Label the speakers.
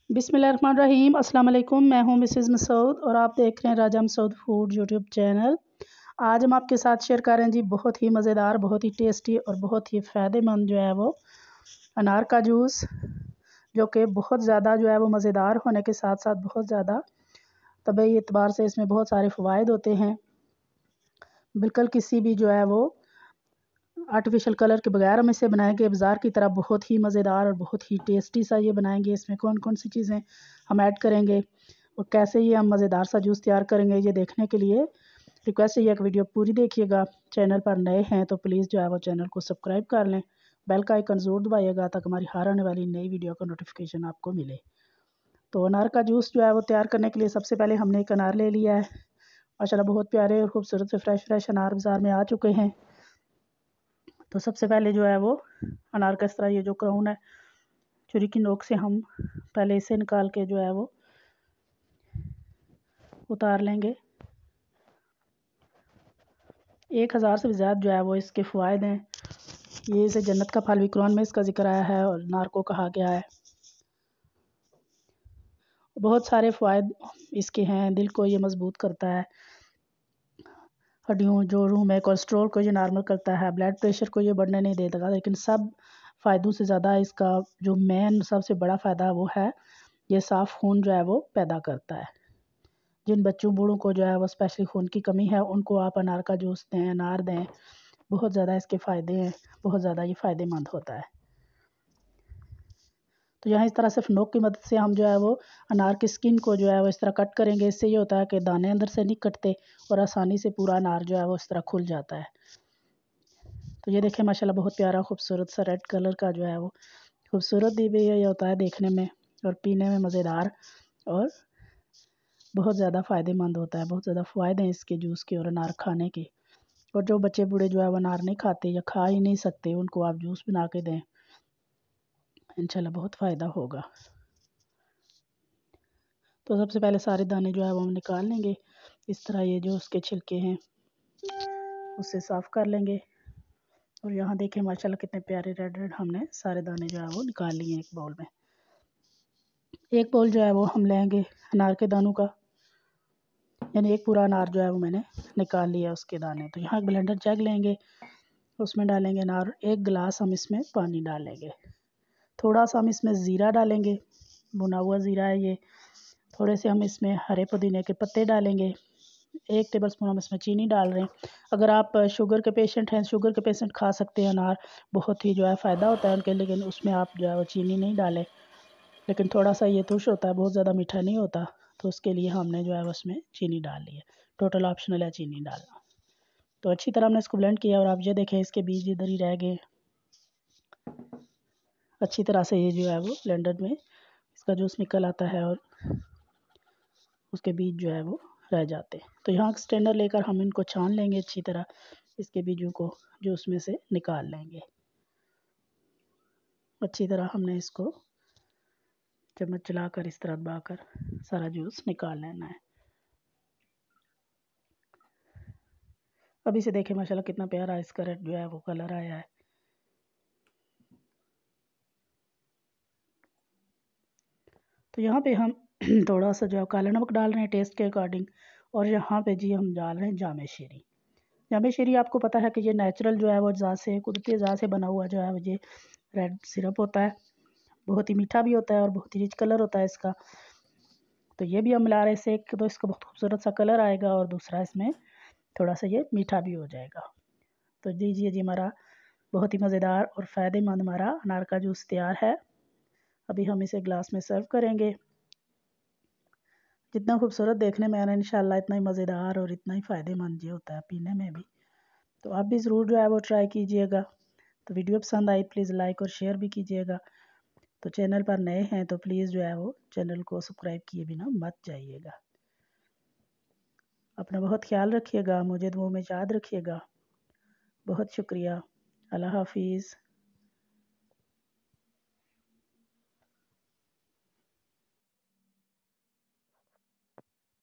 Speaker 1: बिस्मिल्लाहिर्रहमानिर्रहीम। अस्सलाम वालेकुम। मैं हूं मिसेज़ मसूद और आप देख रहे हैं राजा मसूद फूड यूट्यूब चैनल। आज हम आपके साथ शेयर कर रहे हैं जी बहुत ही मज़ेदार, बहुत ही टेस्टी और बहुत ही फ़ायदेमंद जो है वो अनार का जूस, जो कि बहुत ज़्यादा जो है वो मज़ेदार होने के साथ साथ बहुत ज़्यादा तबी एतबार से इसमें बहुत सारे फ़वाइद होते हैं। बिल्कुल किसी भी जो है वो आर्टिफिशियल कलर के बगैर हम इसे बनाएंगे बाज़ार की तरह बहुत ही मज़ेदार और बहुत ही टेस्टी सा ये बनाएंगे। इसमें कौन कौन सी चीज़ें हम ऐड करेंगे और कैसे ये हम मज़ेदार सा जूस तैयार करेंगे, ये देखने के लिए रिक्वेस्ट है ये एक वीडियो पूरी देखिएगा। चैनल पर नए हैं तो प्लीज़ जो है वो चैनल को सब्सक्राइब कर लें, बेल का आइकन ज़रूर दबाइएगा ताकि हमारी हर आने वाली नई वीडियो का नोटिफिकेशन आपको मिले। तो अनार का जूस जो है वो तैयार करने के लिए सबसे पहले हमने एक अनार ले लिया है। माशाल्लाह बहुत प्यारे और खूबसूरत से फ्रेश अनार बाज़ार में आ चुके हैं। तो सबसे पहले जो है वो अनार का इस तरह ये जो क्राउन है छुरी की नोक से हम पहले इसे निकाल के जो है वो उतार लेंगे। 1000 से भी ज़्यादा जो है वो इसके फ़वाइद हैं। ये इसे जन्नत का फल भी कुरान में इसका जिक्र आया है और अनार को कहा गया है। बहुत सारे फ़वाइद इसके हैं। दिल को ये मज़बूत करता है, हड्डियों जोड़ों में कोलेस्ट्रॉल को ये नॉर्मल करता है, ब्लड प्रेशर को ये बढ़ने नहीं देता। लेकिन सब फ़ायदों से ज़्यादा इसका जो मेन सबसे बड़ा फ़ायदा वो है ये साफ़ खून जो है वो पैदा करता है। जिन बच्चों बूढ़ों को जो है वो स्पेशली खून की कमी है उनको आप अनार का जूस दें, अनार दें। बहुत ज़्यादा इसके फ़ायदे हैं, बहुत ज़्यादा ये फ़ायदेमंद होता है। तो यहाँ इस तरह से नोक की मदद से हम जो है वो अनार की स्किन को जो है वो इस तरह कट करेंगे। इससे ये होता है कि दाने अंदर से नहीं कटते और आसानी से पूरा अनार जो है वो इस तरह खुल जाता है। तो ये देखें माशाल्लाह बहुत प्यारा खूबसूरत सा रेड कलर का जो है वो खूबसूरत भी ये होता है देखने में और पीने में मज़ेदार और बहुत ज़्यादा फ़ायदेमंद होता है। बहुत ज़्यादा फ़वाइद हैं इसके जूस के और अनार खाने के। और जो बच्चे बूढ़े जो है वो अनार नहीं खाते या खा ही नहीं सकते उनको आप जूस बना के दें, इंशाल्लाह बहुत फ़ायदा होगा। तो सबसे पहले सारे दाने जो है वो हम निकाल लेंगे। इस तरह ये जो उसके छिलके हैं उससे साफ़ कर लेंगे। और यहाँ देखें माशाल्लाह कितने प्यारे रेड रेड हमने सारे दाने जो है वो निकाल लिए एक बाउल में। एक बाउल जो है वो हम लेंगे अनार के दानों का, यानी एक पूरा अनार जो है वो मैंने निकाल लिया उसके दाने। तो यहाँ एक ब्लेंडर जग लेंगे, उसमें डालेंगे अनार। 1 गिलास हम इसमें पानी डालेंगे। थोड़ा सा हम इसमें ज़ीरा डालेंगे, भुना हुआ ज़ीरा है ये। थोड़े से हम इसमें हरे पुदीने के पत्ते डालेंगे। 1 टेबलस्पून हम इसमें चीनी डाल रहे हैं। अगर आप शुगर के पेशेंट हैं, शुगर के पेशेंट खा सकते हैं अनार, बहुत ही जो है फ़ायदा होता है उनके। लेकिन उसमें आप जो है वो चीनी नहीं डालें। लेकिन थोड़ा सा ये तुश होता है, बहुत ज़्यादा मीठा नहीं होता, तो उसके लिए हमने जो है उसमें चीनी डाल ली है। टोटल ऑप्शनल है चीनी डालना। तो अच्छी तरह हमने इसको ब्लेंड किया और आप ये देखें इसके बीज इधर ही रह गए। अच्छी तरह से ये जो है वो ब्लेंडर में इसका जूस निकल आता है और उसके बीज जो है वो रह जाते हैं। तो यहाँ स्ट्रेनर लेकर हम इनको छान लेंगे अच्छी तरह, इसके बीजों को जूस में से निकाल लेंगे। अच्छी तरह हमने इसको चम्मच चलाकर इस तरह दबाकर सारा जूस निकाल लेना है। अभी से देखें माशाल्लाह कितना प्यारा इसका रेड जो है वो कलर आया है। तो यहाँ पे हम थोड़ा सा जो है काला नमक डाल रहे हैं टेस्ट के अकॉर्डिंग। और यहाँ पे जी हम डाल रहे हैं जामे शीरी। जामे शीरी आपको पता है कि ये नेचुरल जो है वो ज़ात से, कुदरती ज़ात से बना हुआ जो है वो ये रेड सिरप होता है। बहुत ही मीठा भी होता है और बहुत ही रिच कलर होता है इसका। तो ये भी हम मिला रहे हैं, एक तो इसका बहुत खूबसूरत सा कलर आएगा और दूसरा इसमें थोड़ा सा ये मीठा भी हो जाएगा। तो लीजिए जी हमारा बहुत ही मज़ेदार और फ़ायदेमंद हमारा अनार का जूस तैयार है। अभी हम इसे ग्लास में सर्व करेंगे। जितना खूबसूरत देखने में आ रहा है इंशाल्लाह इतना ही मज़ेदार और इतना ही फ़ायदेमंद ये होता है पीने में भी। तो आप भी ज़रूर जो है वो ट्राई कीजिएगा। तो वीडियो पसंद आई प्लीज़ लाइक और शेयर भी कीजिएगा। तो चैनल पर नए हैं तो प्लीज़ जो है वो चैनल को सब्सक्राइब किए बिना मत जाइएगा। अपना बहुत ख्याल रखिएगा, मुझे दुआओं में याद रखिएगा। बहुत शुक्रिया। अल्लाह हाफिज़।